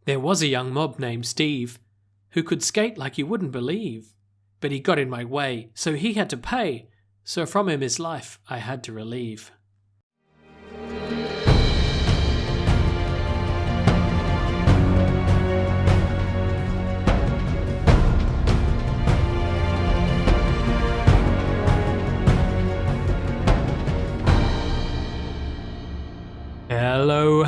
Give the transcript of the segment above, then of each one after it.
There was a young mob named Steve who could skate like you wouldn't believe. But he got in my way, so he had to pay. So from him his life I had to relieve.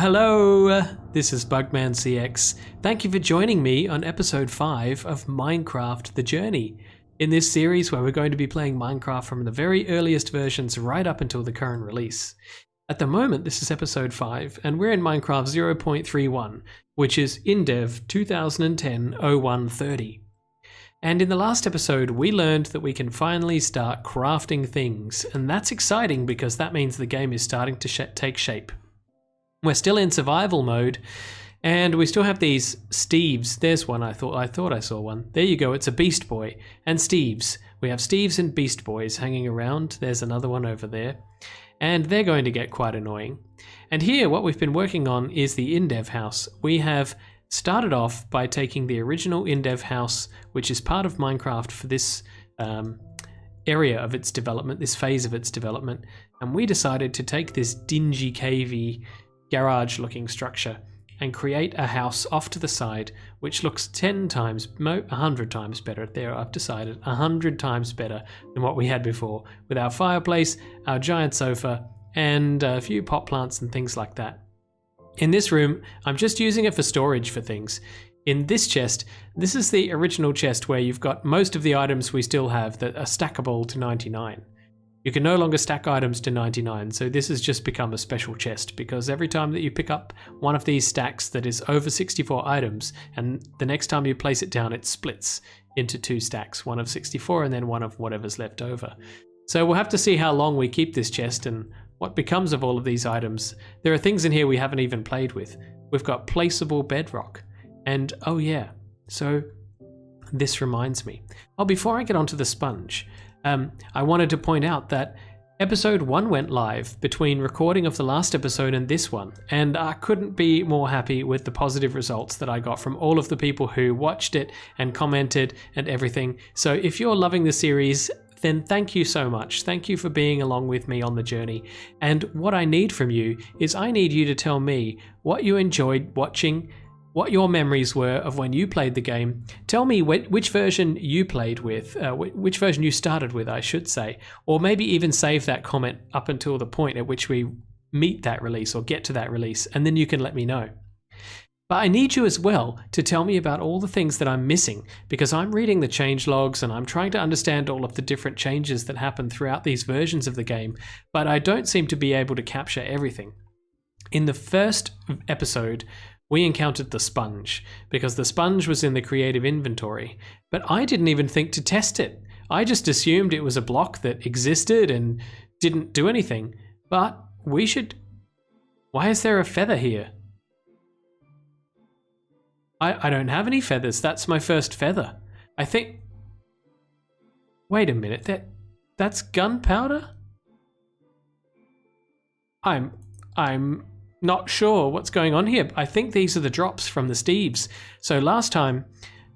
Hello, this is BugmanCX. Thank you for joining me on episode 5 of Minecraft The Journey. In this series where we're going to be playing Minecraft from the very earliest versions right up until the current release. At the moment this is episode 5 and we're in Minecraft 0.31, which is in dev 2010-0130. And in the last episode we learned that we can finally start crafting things, and that's exciting because that means the game is starting to take shape. We're still in survival mode, and we still have these Steves. There's one, I thought I saw one. There you go, it's a Beast Boy. And Steves. We have Steves and Beast Boys hanging around. There's another one over there. And they're going to get quite annoying. And here, what we've been working on is the InDev house. We have started off by taking the original InDev house, which is part of Minecraft for this area of its development, this phase of its development. And we decided to take this dingy, cavey, garage-looking structure and create a house off to the side which looks 100 times better. There, I've decided 100 times better than what we had before, with our fireplace, our giant sofa, and a few pot plants and things like that. In this room, I'm just using it for storage for things. In this chest, this is the original chest where you've got most of the items we still have that are stackable to 99. You can no longer stack items to 99, so this has just become a special chest, because every time that you pick up one of these stacks that is over 64 items, and the next time you place it down, it splits into 2 stacks, one of 64 and then one of whatever's left over. So we'll have to see how long we keep this chest and what becomes of all of these items. There are things in here we haven't even played with. We've got placeable bedrock. And oh yeah, so this reminds me. Oh, before I get onto the sponge, I wanted to point out that episode 1 went live between recording of the last episode and this one, and I couldn't be more happy with the positive results that I got from all of the people who watched it and commented and everything. So if you're loving the series, then thank you so much. Thank you for being along with me on the journey. And what I need from you is I need you to tell me what you enjoyed watching, what your memories were of when you played the game. Tell me which version you played with, which version you started with, I should say, or maybe even save that comment up until the point at which we meet that release or get to that release, and then you can let me know. But I need you as well to tell me about all the things that I'm missing, because I'm reading the change logs and I'm trying to understand all of the different changes that happen throughout these versions of the game, but I don't seem to be able to capture everything. In the first episode, we encountered the sponge, because the sponge was in the creative inventory, but I didn't even think to test it. I just assumed it was a block that existed and didn't do anything, but we should... Why is there a feather here? I don't have any feathers. That's my first feather. I think... Wait a minute, that's gunpowder? I'm not sure what's going on here. I think these are the drops from the Steves. So last time,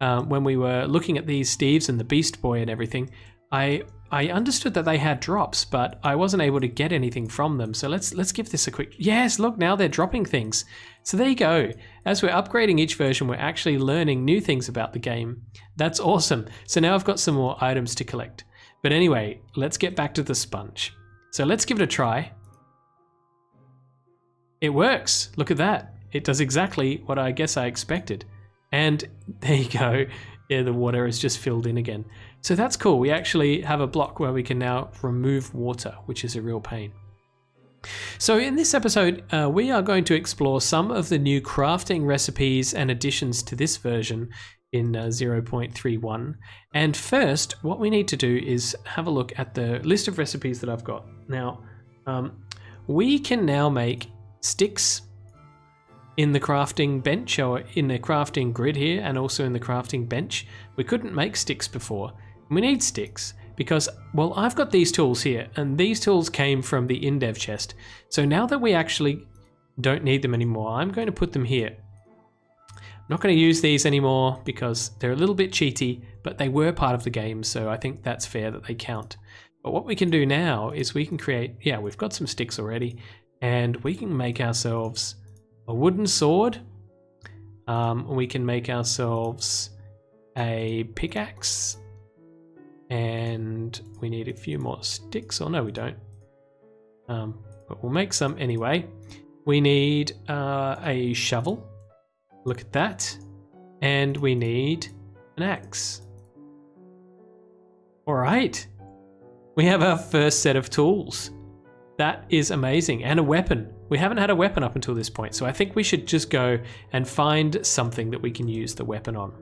when we were looking at these Steves and the Beast Boy and everything, I understood that they had drops, but I wasn't able to get anything from them. So let's give this a quick... Yes, look, now they're dropping things. So there you go. As we're upgrading each version, we're actually learning new things about the game. That's awesome. So now I've got some more items to collect. But anyway, let's get back to the sponge. So let's give it a try. It works. Look at that. It does exactly what I guess I expected. And there you go. Yeah, the water is just filled in again. So that's cool. We actually have a block where we can now remove water, which is a real pain. So in this episode, we are going to explore some of the new crafting recipes and additions to this version in 0.31. And first, what we need to do is have a look at the list of recipes that I've got. Now, we can now make sticks in the crafting bench, or in the crafting grid here, and also in the crafting bench. We couldn't make sticks before. We need sticks because, well, I've got these tools here, and these tools came from the InDev chest. So now that we actually don't need them anymore, I'm going to put them here. not going to use these anymore because they're a little bit cheaty, but they were part of the game, so I think that's fair that they count. But what we can do now is we can create, we've got some sticks already, and we can make ourselves a wooden sword. We can make ourselves a pickaxe, and we need a few more sticks. Oh no, we don't. But we'll make some anyway. We need a shovel. Look at that. And we need an axe. All right. We have our first set of tools. That is amazing. And a weapon. We haven't had a weapon up until this point, so I think we should just go and find something that we can use the weapon on.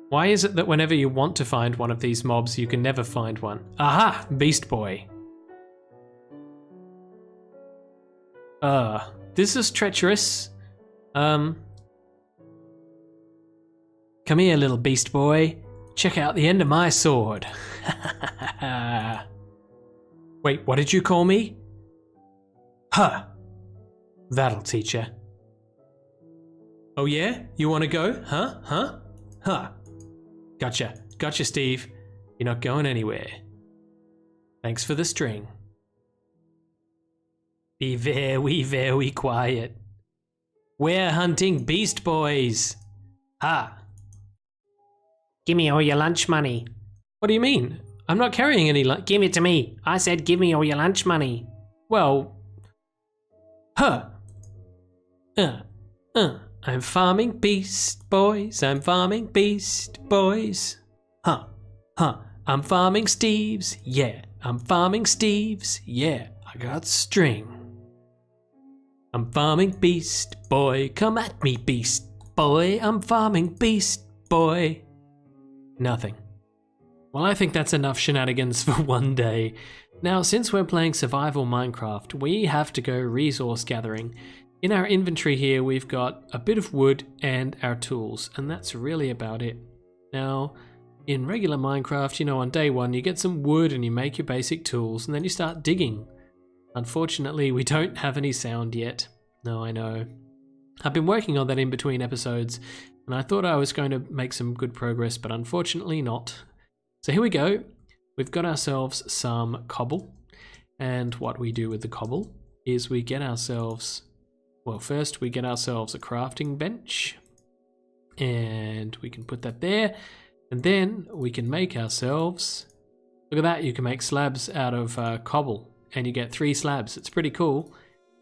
Why is it that whenever you want to find one of these mobs, you can never find one? Aha! Beast Boy. This is treacherous. Come here, little beast boy. Check out the end of my sword. Wait, what did you call me? Huh. That'll teach ya. Oh yeah? You wanna go? Huh? Gotcha, Steve. You're not going anywhere. Thanks for the string. Be very, very quiet. We're hunting beast boys. Ha! Give me all your lunch money. What do you mean? I'm not carrying any lunch. Give it to me. I said give me all your lunch money. Well... I'm farming beast boys. I'm farming beast boys. I'm farming Steves. Yeah, I'm farming Steves. Yeah, I got string. I'm farming beast boy. Come at me, beast boy. I'm farming beast boy. Nothing. Well, I think that's enough shenanigans for one day. Now, since we're playing survival Minecraft, we have to go resource gathering. In our inventory here, we've got a bit of wood and our tools, and that's really about it. Now, in regular Minecraft, on day one, you get some wood and you make your basic tools, and then you start digging. Unfortunately, we don't have any sound yet. No, I know. I've been working on that in between episodes, and I thought I was going to make some good progress, but unfortunately not. So here we go. We've got ourselves some cobble, and what we do with the cobble is we get ourselves, first we get ourselves a crafting bench, and we can put that there, and then we can make ourselves, look at that, you can make slabs out of cobble, and you get 3 slabs. It's pretty cool,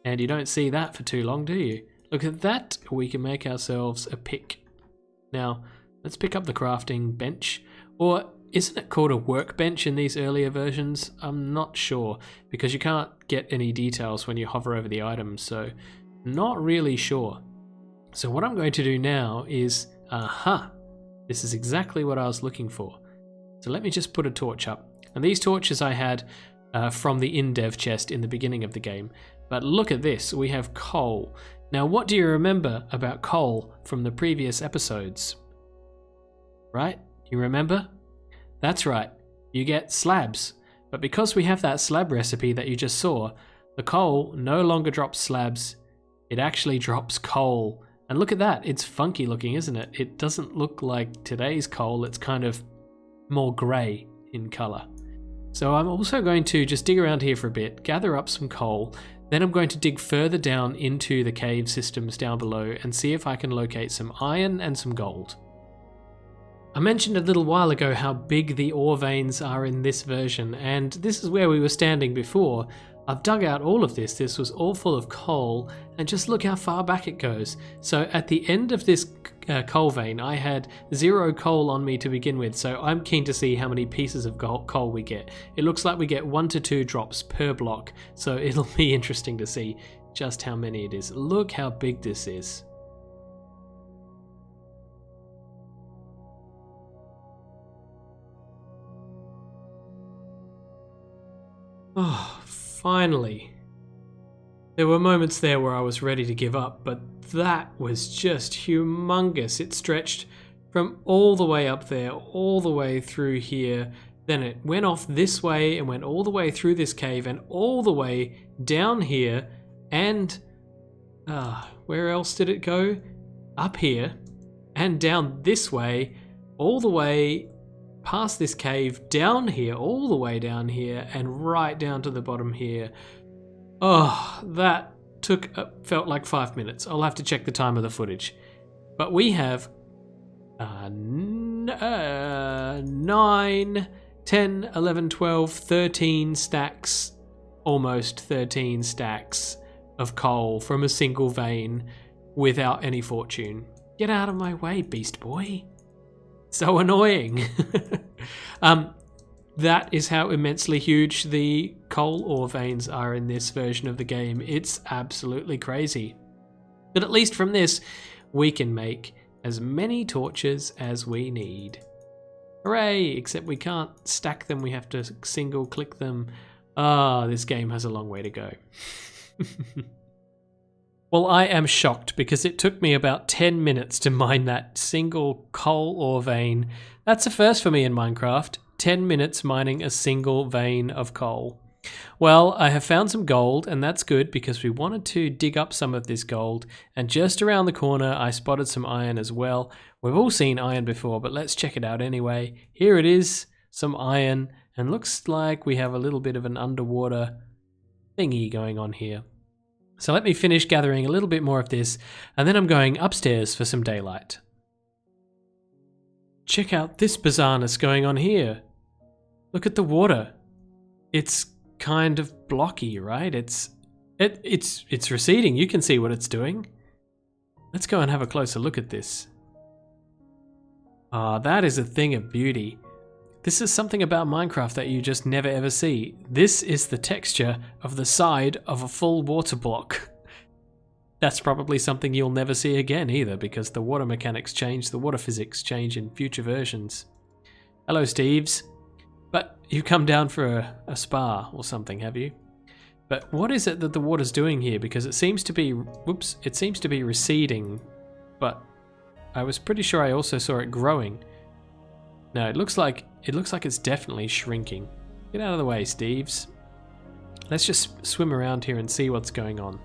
and you don't see that for too long, do you? Look at that, we can make ourselves a pick. Now, let's pick up the crafting bench, or isn't it called a workbench in these earlier versions? I'm not sure, because you can't get any details when you hover over the items, so not really sure. So what I'm going to do now is, this is exactly what I was looking for. So let me just put a torch up. And these torches I had from the in-dev chest in the beginning of the game. But look at this, we have coal. Now what do you remember about coal from the previous episodes? Right? You remember? That's right, you get slabs. But because we have that slab recipe that you just saw, the coal no longer drops slabs, it actually drops coal. And look at that, it's funky looking, isn't it? It doesn't look like today's coal, it's kind of more grey in colour. So I'm also going to just dig around here for a bit, gather up some coal, then I'm going to dig further down into the cave systems down below and see if I can locate some iron and some gold. I mentioned a little while ago how big the ore veins are in this version, and this is where we were standing before. I've dug out all of this. This was all full of coal, and just look how far back it goes. So at the end of this coal vein, I had 0 coal on me to begin with, so I'm keen to see how many pieces of coal we get. It looks like we get 1 to 2 drops per block, so it'll be interesting to see just how many it is. Look how big this is. Oh, finally. There were moments there where I was ready to give up, but that was just humongous. It stretched from all the way up there, all the way through here. Then it went off this way and went all the way through this cave and all the way down here. And where else did it go? up here and down this way, all the way past this cave, down here, all the way down here, and right down to the bottom here. Oh, that felt like 5 minutes. I'll have to check the time of the footage. But we have 9, 10, 11, 12, 13 stacks, almost 13 stacks of coal from a single vein without any fortune. Get out of my way, beast boy. So annoying. That is how immensely huge the coal ore veins are in this version of the game. It's absolutely crazy. But at least from this, we can make as many torches as we need. Hooray! Except we can't stack them, we have to single click them. This game has a long way to go. Well, I am shocked because it took me about 10 minutes to mine that single coal ore vein. That's a first for me in Minecraft. 10 minutes mining a single vein of coal. Well, I have found some gold, and that's good because we wanted to dig up some of this gold, and just around the corner I spotted some iron as well. We've all seen iron before, but let's check it out anyway. Here it is, some iron, and looks like we have a little bit of an underwater thingy going on here. So let me finish gathering a little bit more of this, and then I'm going upstairs for some daylight. Check out this bizarreness going on here. Look at the water. It's kind of blocky, right? It's receding. You can see what it's doing. Let's go and have a closer look at this. That is a thing of beauty. This is something about Minecraft that you just never ever see. This is the texture of the side of a full water block. That's probably something you'll never see again either, because the water mechanics change, the water physics change in future versions. Hello, Steves. But you've come down for a spa or something, have you? But what is it that the water's doing here? Because it seems to be, it seems to be receding, but I was pretty sure I also saw it growing. No, it looks like it's definitely shrinking. Get out of the way, Steves. Let's just swim around here and see what's going on.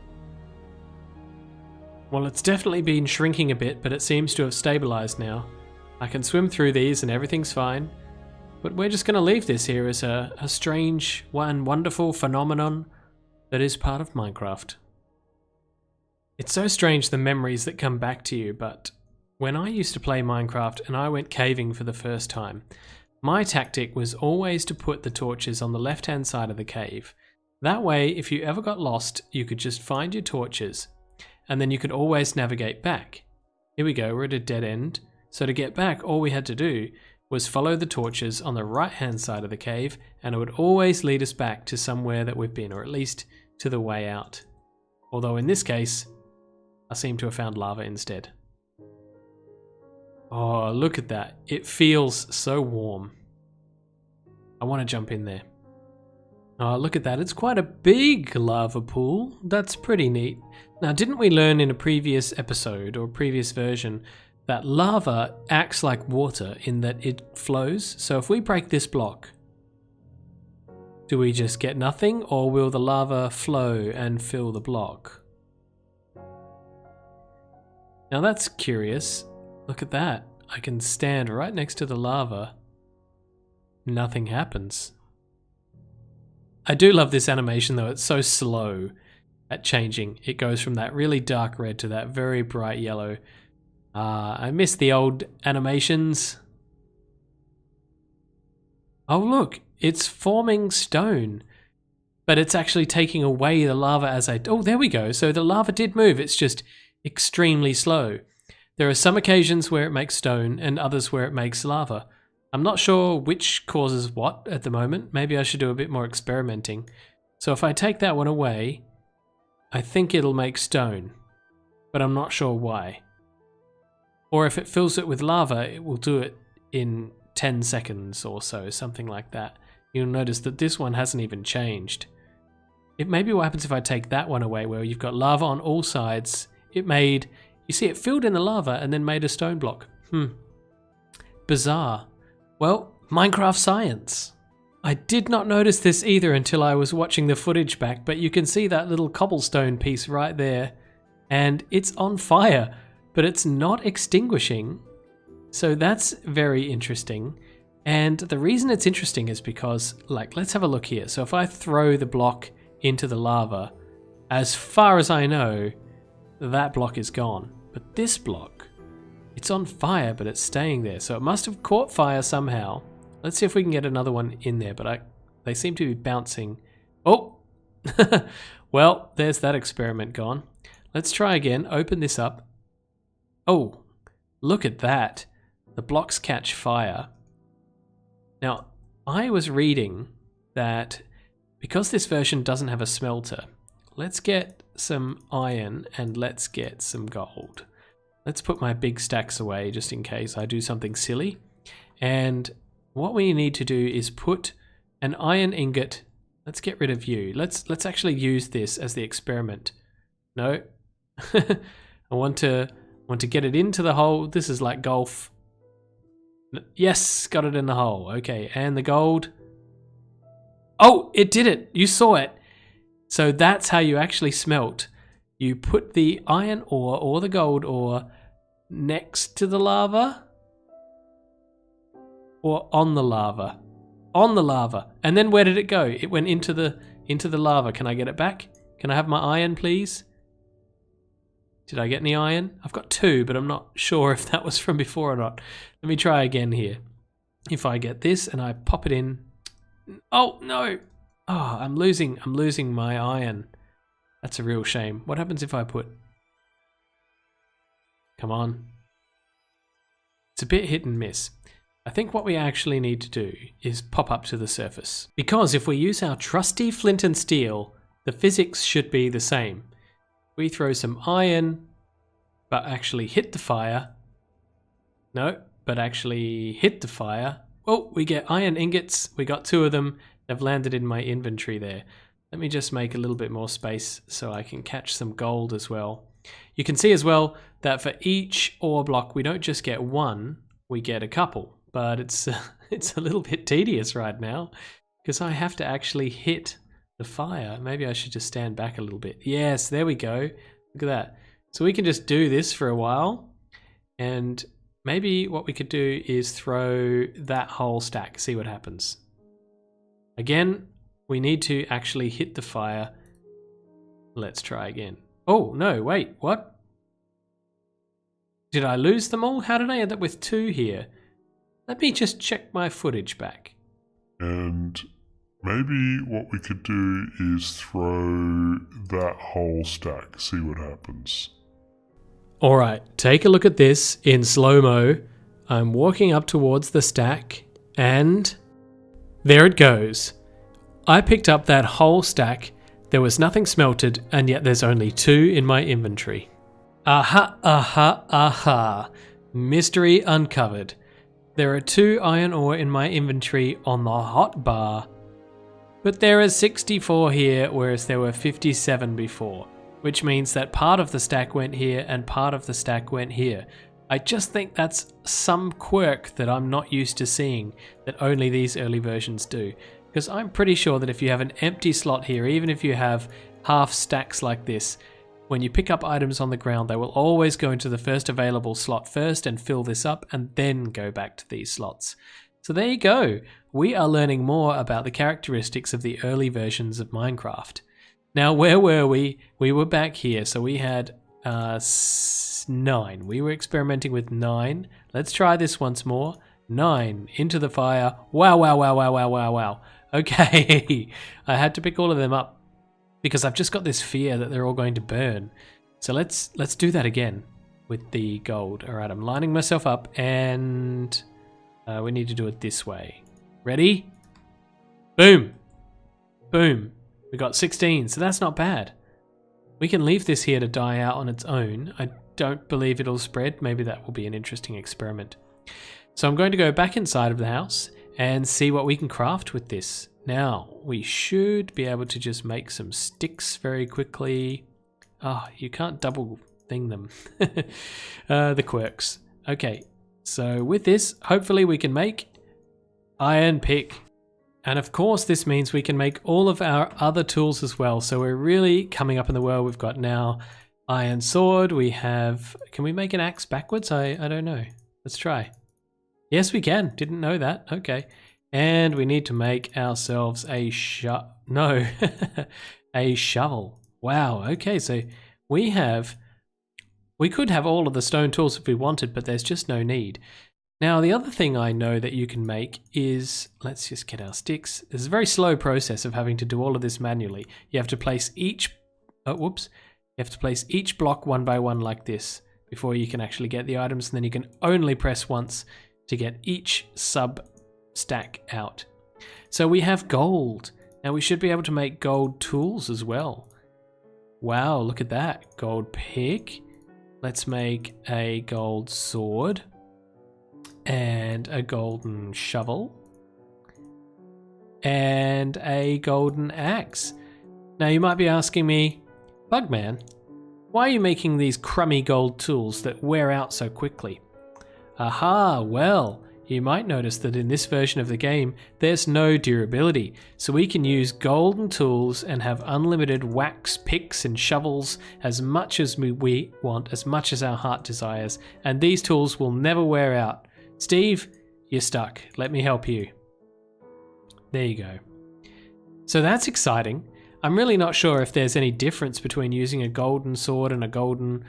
Well, it's definitely been shrinking a bit, but it seems to have stabilized now. I can swim through these and everything's fine. But we're just going to leave this here as a strange and wonderful phenomenon that is part of Minecraft. It's so strange the memories that come back to you, but when I used to play Minecraft and I went caving for the first time, my tactic was always to put the torches on the left-hand side of the cave. That way, if you ever got lost, you could just find your torches, and then you could always navigate back. Here we go, we're at a dead end. So to get back, all we had to do was follow the torches on the right-hand side of the cave, and it would always lead us back to somewhere that we've been, or at least to the way out. Although in this case, I seem to have found lava instead. Oh, look at that. It feels so warm. I want to jump in there. Oh, look at that. It's quite a big lava pool. That's pretty neat. Now, didn't we learn in a previous episode or previous version that lava acts like water in that it flows? So if we break this block, do we just get nothing, or will the lava flow and fill the block? Now that's curious. Look at that. I can stand right next to the lava. Nothing happens. I do love this animation though. It's so slow at changing. It goes from that really dark red to that very bright yellow. I miss the old animations. Oh look, it's forming stone. But it's actually taking away the lava as I... Oh, there we go. So the lava did move. It's just extremely slow. There are some occasions where it makes stone and others where it makes lava. I'm not sure which causes what at the moment. Maybe I should do a bit more experimenting. So if I take that one away, I think it'll make stone, but I'm not sure why. Or if it fills it with lava, it will do it in 10 seconds or so, something like that. You'll notice that this one hasn't even changed. It may be what happens if I take that one away, where you've got lava on all sides. It made... You see, it filled in the lava and then made a stone block. Bizarre. Well, Minecraft science. I did not notice this either until I was watching the footage back, but you can see that little cobblestone piece right there, and it's on fire. but it's not extinguishing. So that's very interesting. And the reason it's interesting is because, like, let's have a look here. So if I throw the block into the lava, as far as I know, that block is gone. But this block, it's on fire, but it's staying there. So it must have caught fire somehow. Let's see if we can get another one in there, but they seem to be bouncing. Oh! Well, there's that experiment gone. Let's try again. Open this up. Oh, look at that. The blocks catch fire. Now, I was reading that because this version doesn't have a smelter, let's get some iron and let's get some gold. Let's put my big stacks away just in case I do something silly. And what we need to do is put an iron ingot. Let's get rid of you. Let's actually use this as the experiment. No. I want to get it into the hole. This is like golf. Yes, got it in the hole. Okay, and the gold. Oh, it did it. You saw it. So that's how you actually smelt. You put the iron ore or the gold ore next to the lava or on the lava. On the lava. And then where did it go? It went into the lava. Can I get it back? Can I have my iron, please? Did I get any iron? I've got 2, but I'm not sure if that was from before or not. Let me try again here. If I get this and I pop it in. Oh, no. Oh, I'm losing my iron. That's a real shame. What happens if I put... Come on. It's a bit hit and miss. I think what we actually need to do is pop up to the surface. Because if we use our trusty flint and steel, the physics should be the same. We throw some iron, but actually hit the fire. No, but actually hit the fire. Oh, we get iron ingots. We got 2 of them. They've landed in my inventory there. Let me just make a little bit more space so I can catch some gold as well. You can see as well that for each ore block, we don't just get 1, we get a couple. But it's a little bit tedious right now because I have to actually hit the fire. Maybe I should just stand back a little bit. Yes, there we go. Look at that. So we can just do this for a while, and maybe what we could do is throw that whole stack, see what happens. Again, we need to actually hit the fire. Let's try again. Oh, no, wait, what? Did I lose them all? How did I end up with 2 here? Let me just check my footage back. And maybe what we could do is throw that whole stack, see what happens. Alright, take a look at this in slow-mo. I'm walking up towards the stack, and there it goes. I picked up that whole stack, there was nothing smelted, and yet there's only 2 in my inventory. Aha, aha, aha. Mystery uncovered. There are 2 iron ore in my inventory on the hot bar, but there are 64 here, whereas there were 57 before, which means that part of the stack went here and part of the stack went here. I just think that's some quirk that I'm not used to seeing, that only these early versions do, because I'm pretty sure that if you have an empty slot here, even if you have half stacks like this, when you pick up items on the ground, they will always go into the first available slot first and fill this up and then go back to these slots. So there you go. We are learning more about the characteristics of the early versions of Minecraft. Now, where were we? We were back here. So we had 9. We were experimenting with 9. Let's try this once more. 9 into the fire. Wow, wow, wow, wow, wow, wow, wow. Okay. I had to pick all of them up, because I've just got this fear that they're all going to burn. So let's do that again with the gold. All right, I'm lining myself up, and we need to do it this way. Ready? Boom. Boom. We got 16, so that's not bad. We can leave this here to die out on its own. I don't believe it'll spread. Maybe that will be an interesting experiment. So I'm going to go back inside of the house and see what we can craft with this. Now, we should be able to just make some sticks very quickly. Oh, you can't double thing them. The quirks. Okay, so with this, hopefully we can make iron pick. And of course, this means we can make all of our other tools as well. So we're really coming up in the world. We've got now iron sword. We have... Can we make an axe backwards? I don't know. Let's try. Yes, we can. Didn't know that. Okay. And we need to make ourselves a No. A shovel. Wow. Okay, so we could have all of the stone tools if we wanted, but there's just no need. Now, the other thing I know that you can make is, let's just get our sticks. It's a very slow process of having to do all of this manually. You have to place each, you have to place each block one by one like this before you can actually get the items, and then you can only press once to get each sub stack out. So we have gold. Now we should be able to make gold tools as well. Wow, look at that. Gold pick. Let's make a gold sword and a golden shovel and a golden axe. Now you might be asking me, Bugman, why are you making these crummy gold tools that wear out so quickly? Aha, well, you might notice that in this version of the game, there's no durability, so we can use golden tools and have unlimited wax picks and shovels as much as we want, as much as our heart desires, and these tools will never wear out. Steve, you're stuck. Let me help you. There you go. So that's exciting. I'm really not sure if there's any difference between using a golden sword and a golden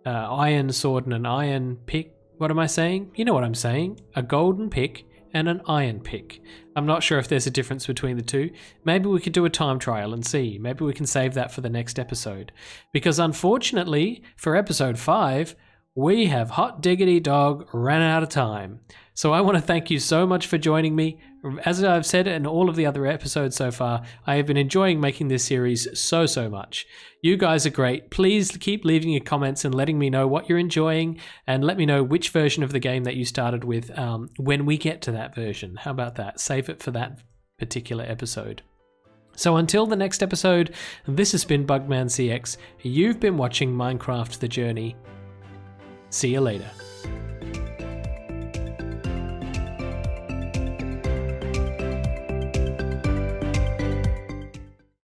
iron sword and an iron pick. What am I saying? You know what I'm saying. A golden pick and an iron pick. I'm not sure if there's a difference between the two. Maybe we could do a time trial and see. Maybe we can save that for the next episode. Because unfortunately, for episode 5, we have hot diggity dog ran out of time. So I want to thank you so much for joining me. As I've said in all of the other episodes so far, I have been enjoying making this series so much. You guys are great. Please keep leaving your comments and letting me know what you're enjoying, and let me know which version of the game that you started with when we get to that version. How about that? Save it for that particular episode. So until the next episode, this has been Bugman CX. You've been watching Minecraft The Journey. See you later.